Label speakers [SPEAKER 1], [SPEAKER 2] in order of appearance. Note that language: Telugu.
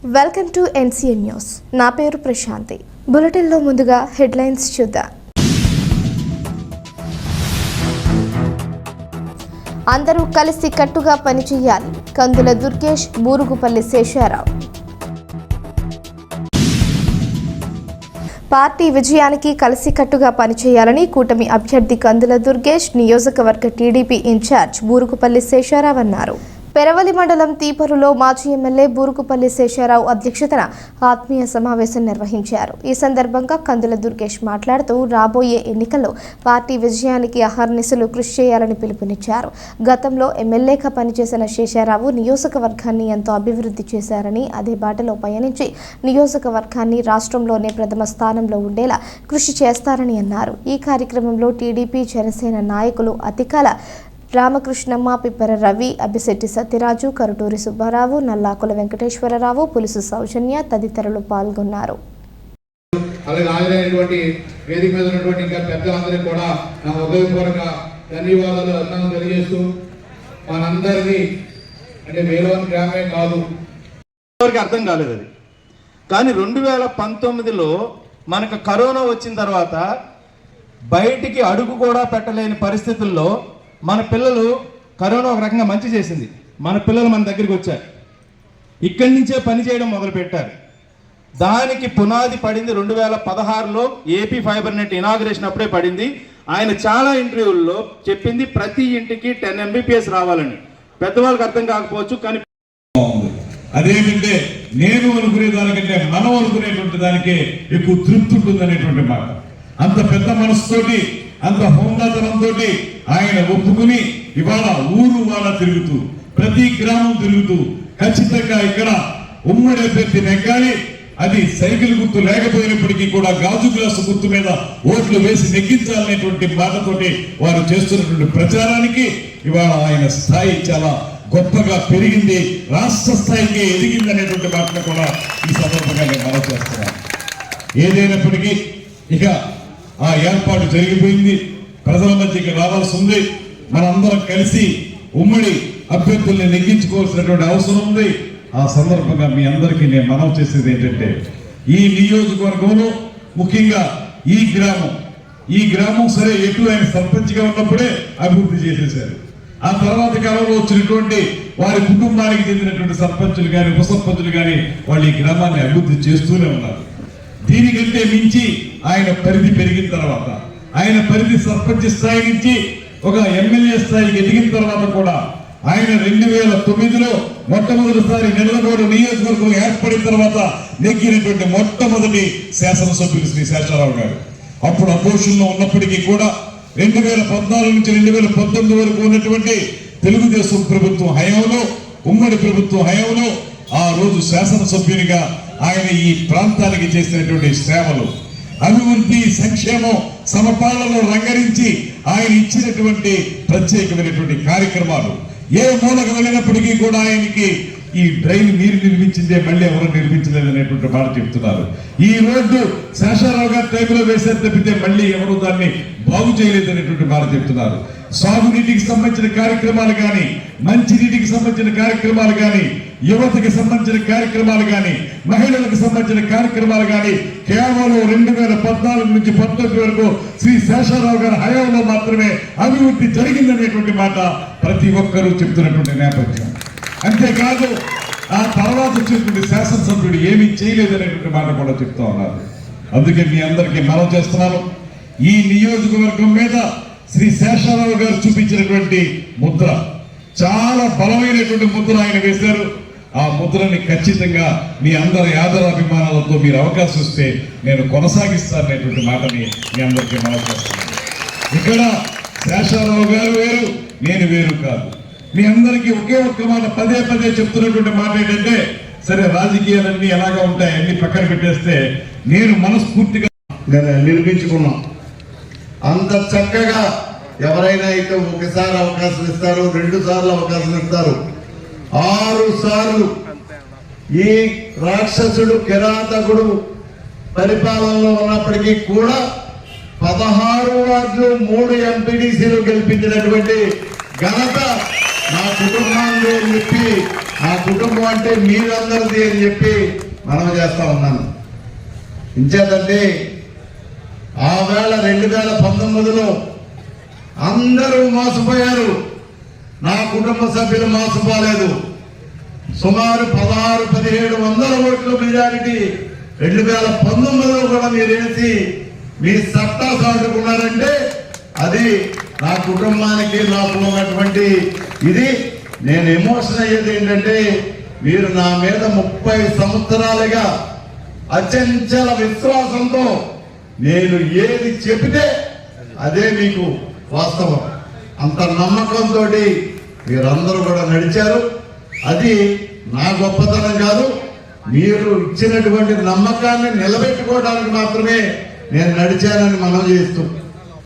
[SPEAKER 1] Welcome to NCN news. నా పేరు ప్రశాంతి. బులెటిన్లో ముందుగా హెడ్లైన్స్ చూద్దాం. అందరూ కలిసి కట్టుగా పనిచేయాలి. కందుల దుర్గేష్, బూరుగుపల్లి శేషారావు. పార్టీ విజయానికి కలిసికట్టుగా పనిచేయాలని కూటమి అభ్యర్థి కందుల దుర్గేష్, నియోజకవర్గ టీడీపీ ఇన్ఛార్జ్ బూరుగుపల్లి శేషారావు అన్నారు. పెరవలి మండలం తీపరులో మాజీ ఎమ్మెల్యే బూరుగుపల్లి శేషారావు అధ్యక్షతన ఆత్మీయ సమావేశం నిర్వహించారు. ఈ సందర్భంగా కందుల దుర్గేష్ మాట్లాడుతూ రాబోయే ఎన్నికల్లో పార్టీ విజయానికి అహర్నిశలు కృషి చేయాలని పిలుపునిచ్చారు. గతంలో ఎమ్మెల్యేగా పనిచేసిన శేషారావు నియోజకవర్గాన్ని ఎంతో అభివృద్ధి చేశారని, అదే బాటలో పయనించి నియోజకవర్గాన్ని రాష్ట్రంలోనే ప్రథమ స్థానంలో ఉండేలా కృషి చేస్తారని అన్నారు. ఈ కార్యక్రమంలో టీడీపీ, జనసేన నాయకులు అతికాల రామకృష్ణమ్మ, పిప్పర రవి, అభిశెట్టి సత్యరాజు, కరుటూరి సుబ్బారావు, నల్లాకుల వెంకటేశ్వరరావు, పులుసు సౌజన్య తదితరులు పాల్గొన్నారు.
[SPEAKER 2] వేదిక మీద ఉన్నటువంటి ఇంకా పెద్దలందరికీ కూడా నా హృదయపూర్వక ధన్యవాదాలు తెలియజేస్తూ మనందరినీ అంటే వేలోని గ్రామే కాదు
[SPEAKER 3] అర్థం కాలేదు అది. కానీ 2019లో మనకు కరోనా వచ్చిన తర్వాత బయటికి అడుగు కూడా పెట్టలేని పరిస్థితుల్లో మన పిల్లలు కరోనా ఒక రకంగా మంచి చేసింది. మన పిల్లలు మన దగ్గరికి వచ్చారు, ఇక్కడి నుంచే పని చేయడం మొదలు పెట్టారు. దానికి పునాది పడింది 2016లో ఏపీ ఫైబర్ నెట్ ఇనాగ్రేషన్ అప్పుడే పడింది. ఆయన చాలా ఇంటర్వ్యూల్లో చెప్పింది ప్రతి ఇంటికి 10 MBPS రావాలని. పెద్దవాళ్ళకి అర్థం కాకపోవచ్చు, కానీ
[SPEAKER 4] అదేంటంటే నేను అనుకునే దానికంటే మనం అనుకునేటువంటి దానికే ఎక్కువ తృప్తి ఉంటుంది అనేటువంటి మాట. అంత పెద్ద మనసుతోటి, అంత హోందాతనంతో ఆయన ఒప్పుకుని ఇవాళ ఊరు వాళ్ళ తిరుగుతూ, ప్రతి గ్రామం తిరుగుతూ ఖచ్చితంగా ఇక్కడ ఉమ్మడి అభ్యర్థి నెగ్గాలి, అది సైకిల్ గుర్తు లేకపోయినప్పటికీ కూడా గాజు గ్లాసు గుర్తు మీద ఓట్లు వేసి నెగ్గించాలనేటువంటి మాటతోటి వారు చేస్తున్నటువంటి ప్రచారానికి ఇవాళ ఆయన స్థాయి చాలా గొప్పగా పెరిగింది, రాష్ట్ర స్థాయికి ఎదిగింది అనేటువంటి మాటను కూడా ఈ సందర్భంగా నేను మనం చేస్తున్నాను. ఏదైనప్పటికీ ఇక ఆ ఏర్పాటు జరిగిపోయింది, ప్రజల మధ్యకి రావాల్సి ఉంది. మనందరం కలిసి ఉమ్మడి అభ్యర్థుల్ని నెగ్గించుకోవాల్సినటువంటి అవసరం ఉంది. ఆ సందర్భంగా మీ అందరికీ నేను మనవి చేసేది ఏంటంటే, ఈ నియోజకవర్గంలో ముఖ్యంగా ఈ గ్రామం సరే ఎటు ఆయన సర్పంచ్గా ఉన్నప్పుడే అభివృద్ధి చేసేశారు. ఆ తర్వాత కాలంలో వచ్చినటువంటి వారి కుటుంబానికి చెందినటువంటి సర్పంచులు కానీ ఉప సర్పంచులు కానీ వాళ్ళు ఈ గ్రామాన్ని అభివృద్ధి చేస్తూనే ఉన్నారు. దీనికంటే మించి ఆయన పరిధి పెరిగిన తర్వాత, ఆయన పరిధి సర్పంచ్ స్థాయి నుంచి ఒక ఎమ్మెల్యే స్థాయికి ఎదిగిన తర్వాత కూడా ఆయన 2009లో మొట్టమొదటిసారి నిడదవోలు నియోజకవర్గం ఏర్పడిన తర్వాత నెగ్గినటువంటి మొట్టమొదటి శాసనసభ్యులు శ్రీ శేషారావు గారు. అప్పుడు అపోజిషన్లో ఉన్నప్పటికీ కూడా 2014 నుంచి 2019 వరకు ఉన్నటువంటి తెలుగుదేశం ప్రభుత్వం హయాంలో, ఉమ్మడి ప్రభుత్వం హయాంలో ఆ రోజు శాసనసభ్యునిగా ఆయన ఈ ప్రాంతానికి చేసినటువంటి సేవలు, అభివృద్ధి, సంక్షేమం సమపాలలో రంగరించి ఆయన ఇచ్చినటువంటి ప్రత్యేకమైనటువంటి కార్యక్రమాలు, ఏ మూలకు వెళ్ళినప్పటికీ కూడా ఆయనకి ఈ డ్రైన్ నీరు నిర్మించిందే మళ్ళీ ఎవరు నిర్మించలేదు అనేటువంటి మాట చెప్తున్నారు. ఈ రోడ్డు శేషారావు గారి టైంలో వేశారు తప్పితే మళ్ళీ ఎవరు దాన్ని బాగు చేయలేదు అనేటువంటి మాట చెప్తున్నారు. సాగునీటికి సంబంధించిన కార్యక్రమాలు కానీ, మంచినీటికి సంబంధించిన కార్యక్రమాలు కానీ, యువతకి సంబంధించిన కార్యక్రమాలు కానీ, మహిళలకు సంబంధించిన కార్యక్రమాలు కానీ కేవలం 2014 నుంచి 19 వరకు శ్రీ శేషారావు గారి హయాంలో మాత్రమే అభివృద్ధి జరిగిందనేటువంటి మాట ప్రతి ఒక్కరూ చెప్తున్నటువంటి నేపథ్యం. అంతేకాదు ఆ తర్వాత వచ్చేటువంటి శాసనసభ్యుడు ఏమీ చేయలేదనేటువంటి మాట కూడా చెప్తా ఉన్నారు. అందుకే మీ అందరికీ మనవి చేస్తున్నాను, ఈ నియోజకవర్గం మీద శ్రీ శేషారావు గారు చూపించినటువంటి ముద్ర చాలా బలమైనటువంటి ముద్ర ఆయన వేశారు. ఆ ముద్రని ఖచ్చితంగా మీ అందరి ఆదరాభిమానాలతో మీరు అవకాశం ఇస్తే నేను కొనసాగిస్తాననేటువంటి మాటని మీ అందరికీ మనవి చేస్తున్నాను. ఇక్కడ శేషారావు గారు వేరు, నేను వేరు కాదు. మీ అందరికీ ఒకే ఒక్క మాట పదే చెప్తున్నటువంటి మాట ఏంటంటే, సరే రాజకీయాలన్నీ ఎలాగా ఉంటాయి అన్ని పక్కన పెట్టేస్తే నేను మనస్ఫూర్తిగా
[SPEAKER 5] నిర్మించుకున్నాం. అంత చక్కగా ఎవరైనా అయితే ఒకసారి అవకాశం ఇస్తారు, 2 సార్లు అవకాశం ఇస్తారు, 6 సార్లు ఈ రాక్షసుడు కిరాతకుడు పరిపాలనలో ఉన్నప్పటికీ కూడా 16 వార్డులు 3 ఎంపీడీసీలు గెలిపించినటువంటి ఘనత నా కుటుంబాన్ని చెప్పి ఆ కుటుంబం అంటే మీరందరిది అని చెప్పి మనం చేస్తా ఉన్నాను. ఇంచేతంటే ఆ వేళ 2019లో అందరూ మోసపోయారు, నా కుటుంబ సభ్యులు మోసపోలేదు. సుమారు 16-1700 ఓట్ల మెజారిటీ 2019లో కూడా మీరు వేసి మీ సత్తా సాటుకున్నారంటే అది నా కుటుంబానికి నాకు ఉన్నటువంటి ఇది. నేను ఎమోషన్ అయ్యేది ఏంటంటే మీరు నా మీద 30 సంవత్సరాలుగా అచంచల విశ్వాసంతో నేను ఏది చెబితే అదే మీకు వాస్తవం, అంత నమ్మకంతో మీరందరూ కూడా నడిచారు. అది నా గొప్పతనం కాదు, మీరు ఇచ్చినటువంటి నమ్మకాన్ని నిలబెట్టుకోవడానికి మాత్రమే నేను నడిచానని మనం చేస్తూ